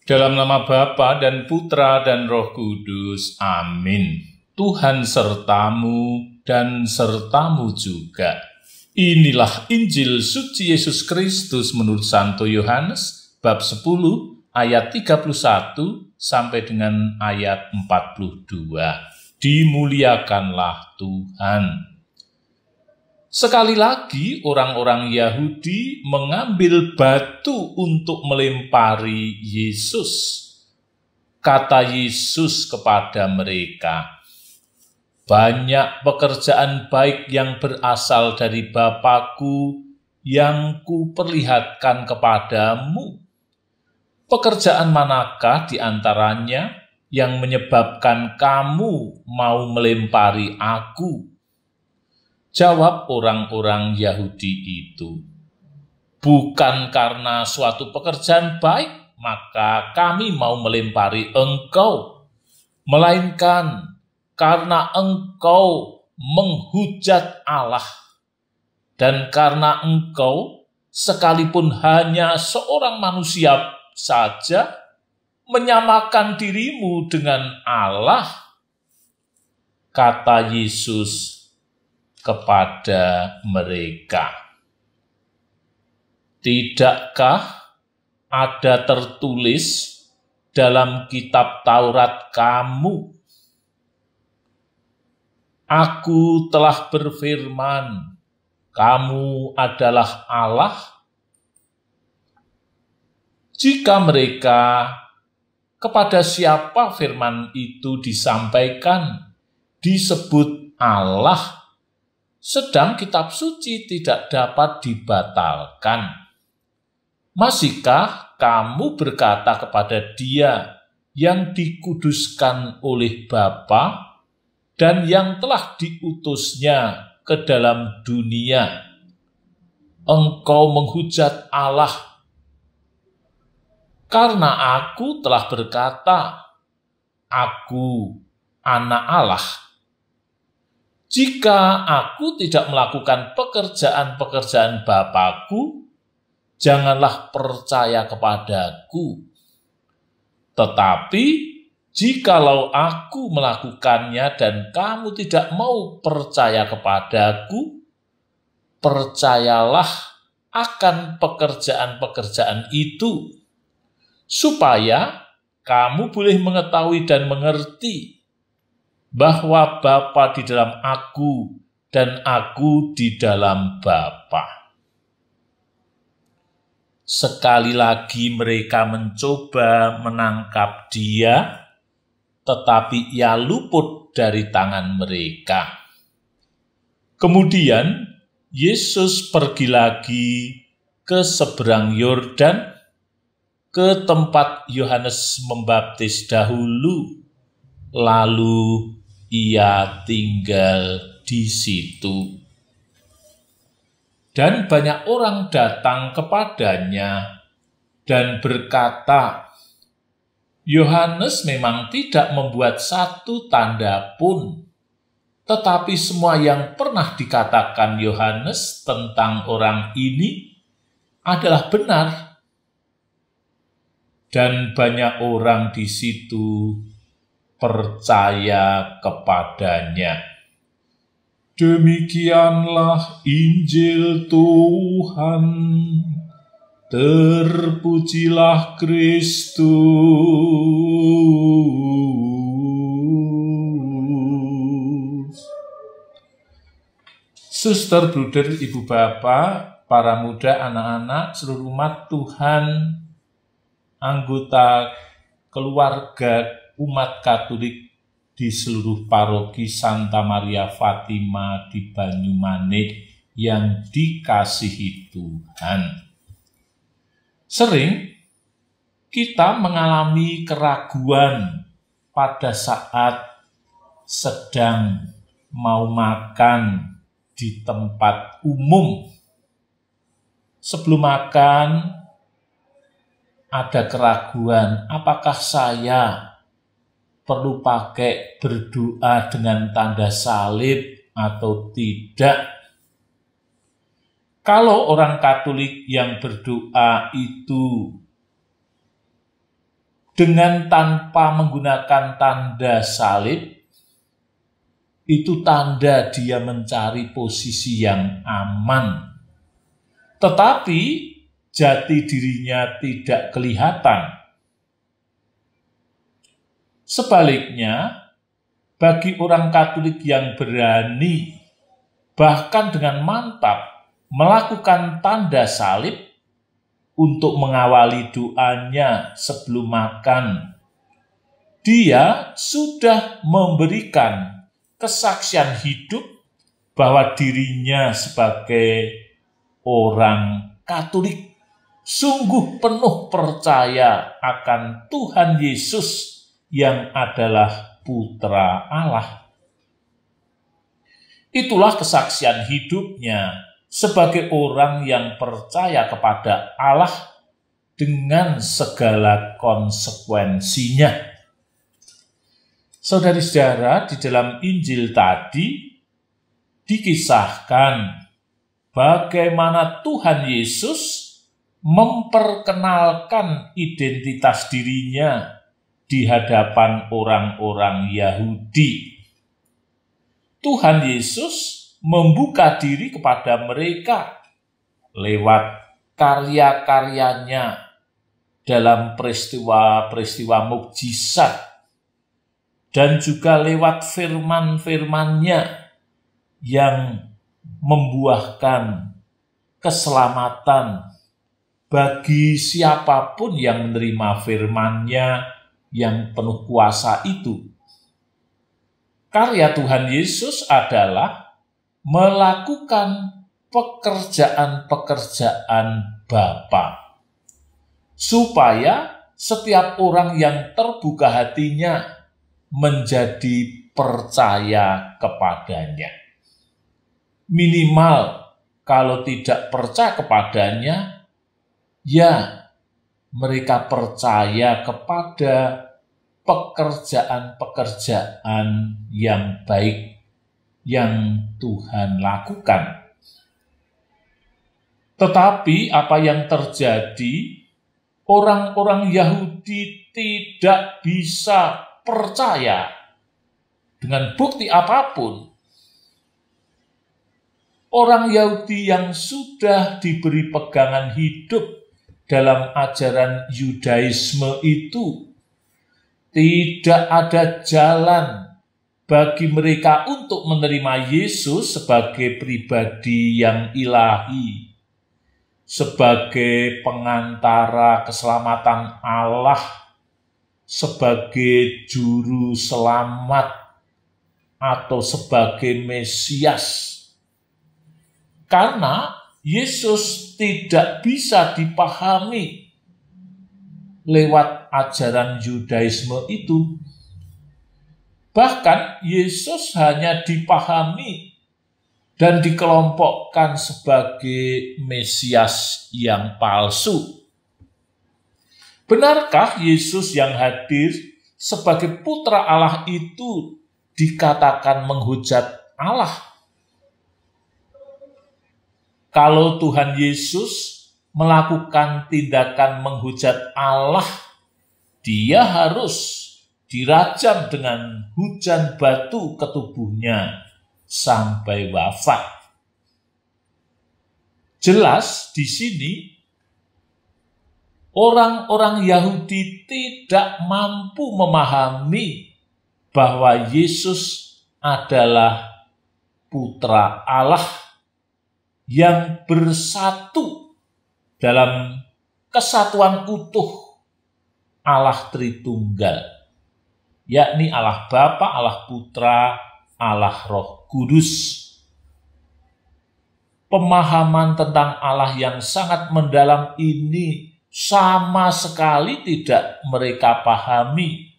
Dalam nama Bapa dan Putra dan Roh Kudus. Amin. Tuhan sertamu dan sertamu juga. Inilah Injil suci Yesus Kristus menurut Santo Yohanes, bab 10, ayat 31 sampai dengan ayat 42. Dimuliakanlah Tuhan. Sekali lagi orang-orang Yahudi mengambil batu untuk melempari Yesus. Kata Yesus kepada mereka, "Banyak pekerjaan baik yang berasal dari Bapa-Ku yang Kuperlihatkan kepadamu. Pekerjaan manakah di antaranya yang menyebabkan kamu mau melempari Aku?" Jawab orang-orang Yahudi itu, "Bukan karena suatu pekerjaan baik, maka kami mau melempari engkau, melainkan karena engkau menghujat Allah, dan karena engkau sekalipun hanya seorang manusia saja, menyamakan dirimu dengan Allah." Kata Yesus kepada mereka, "Tidakkah ada tertulis dalam kitab Taurat kamu, Aku telah berfirman, kamu adalah Allah?" Jika mereka kepada siapa firman itu disampaikan disebut Allah, sedang kitab suci tidak dapat dibatalkan, masihkah kamu berkata kepada Dia yang dikuduskan oleh Bapa dan yang telah diutusnya ke dalam dunia, "Engkau menghujat Allah"? Karena Aku telah berkata, Aku anak Allah. Jika Aku tidak melakukan pekerjaan-pekerjaan Bapa-Ku, janganlah percaya kepadaku. Tetapi, jikalau Aku melakukannya dan kamu tidak mau percaya kepadaku, percayalah akan pekerjaan-pekerjaan itu, supaya kamu boleh mengetahui dan mengerti bahwa Bapa di dalam Aku dan Aku di dalam Bapa. Sekali lagi mereka mencoba menangkap Dia, tetapi Ia luput dari tangan mereka. Kemudian Yesus pergi lagi ke seberang Yordan, ke tempat Yohanes membaptis dahulu, lalu Ia tinggal di situ. Dan banyak orang datang kepadanya dan berkata, "Yohanes memang tidak membuat satu tanda pun, tetapi semua yang pernah dikatakan Yohanes tentang orang ini adalah benar." Dan banyak orang di situ percaya kepadanya. Demikianlah Injil Tuhan. Terpujilah Kristus. Suster, bruder, ibu bapak, para muda, anak-anak, seluruh umat Tuhan, anggota keluarga umat Katolik di seluruh paroki Santa Maria Fatima di Banyumanik yang dikasihi Tuhan. Sering kita mengalami keraguan pada saat sedang mau makan di tempat umum. Sebelum makan, ada keraguan, apakah saya perlu pakai berdoa dengan tanda salib atau tidak? Kalau orang Katolik yang berdoa itu dengan tanpa menggunakan tanda salib, itu tanda dia mencari posisi yang aman. Tetapi jati dirinya tidak kelihatan. Sebaliknya, bagi orang Katolik yang berani, bahkan dengan mantap, melakukan tanda salib untuk mengawali doanya sebelum makan, dia sudah memberikan kesaksian hidup bahwa dirinya sebagai orang Katolik sungguh penuh percaya akan Tuhan Yesus yang adalah Putra Allah. Itulah kesaksian hidupnya sebagai orang yang percaya kepada Allah dengan segala konsekuensinya. Saudari-saudara, di dalam Injil tadi dikisahkan bagaimana Tuhan Yesus memperkenalkan identitas dirinya di hadapan orang-orang Yahudi. Tuhan Yesus membuka diri kepada mereka lewat karya-karyanya dalam peristiwa-peristiwa mukjizat dan juga lewat firman-firman-Nya yang membuahkan keselamatan bagi siapapun yang menerima firman-Nya yang penuh kuasa itu. Karya Tuhan Yesus adalah melakukan pekerjaan-pekerjaan Bapa, supaya setiap orang yang terbuka hatinya menjadi percaya kepadanya. Minimal kalau tidak percaya kepadanya, ya mereka percaya kepada pekerjaan-pekerjaan yang baik yang Tuhan lakukan. Tetapi apa yang terjadi, orang-orang Yahudi tidak bisa percaya dengan bukti apapun. Orang Yahudi yang sudah diberi pegangan hidup dalam ajaran Yudaisme itu, tidak ada jalan bagi mereka untuk menerima Yesus sebagai pribadi yang ilahi, sebagai pengantara keselamatan Allah, sebagai juru selamat, atau sebagai Mesias. Karena Yesus tidak bisa dipahami lewat ajaran Yudaisme itu. Bahkan Yesus hanya dipahami dan dikelompokkan sebagai Mesias yang palsu. Benarkah Yesus yang hadir sebagai Putra Allah itu dikatakan menghujat Allah? Kalau Tuhan Yesus melakukan tindakan menghujat Allah, dia harus dirajam dengan hujan batu ke tubuhnya sampai wafat. Jelas di sini orang-orang Yahudi tidak mampu memahami bahwa Yesus adalah Putra Allah yang bersatu dalam kesatuan utuh Allah Tritunggal, yakni Allah Bapa, Allah Putra, Allah Roh Kudus. Pemahaman tentang Allah yang sangat mendalam ini sama sekali tidak mereka pahami.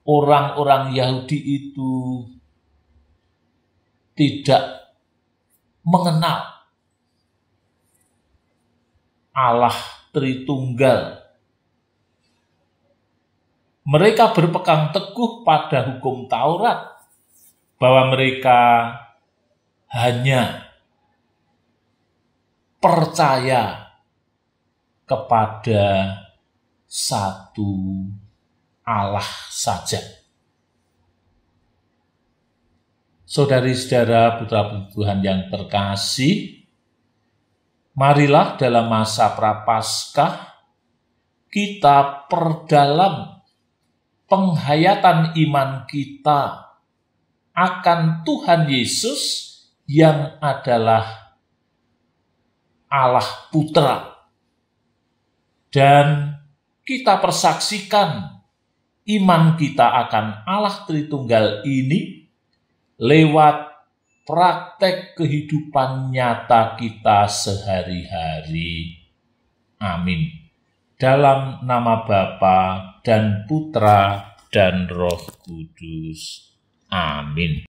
Orang-orang Yahudi itu tidak mengenal Allah Tritunggal. Mereka berpegang teguh pada hukum Taurat, bahwa mereka hanya percaya kepada satu Allah saja. Saudari-saudara putra-putri Tuhan yang terkasih, marilah dalam masa Prapaskah kita perdalam penghayatan iman kita akan Tuhan Yesus yang adalah Allah Putra. Dan kita persaksikan iman kita akan Allah Tritunggal ini lewat praktek kehidupan nyata kita sehari-hari. Amin. Dalam nama Bapa dan Putra dan Roh Kudus. Amin.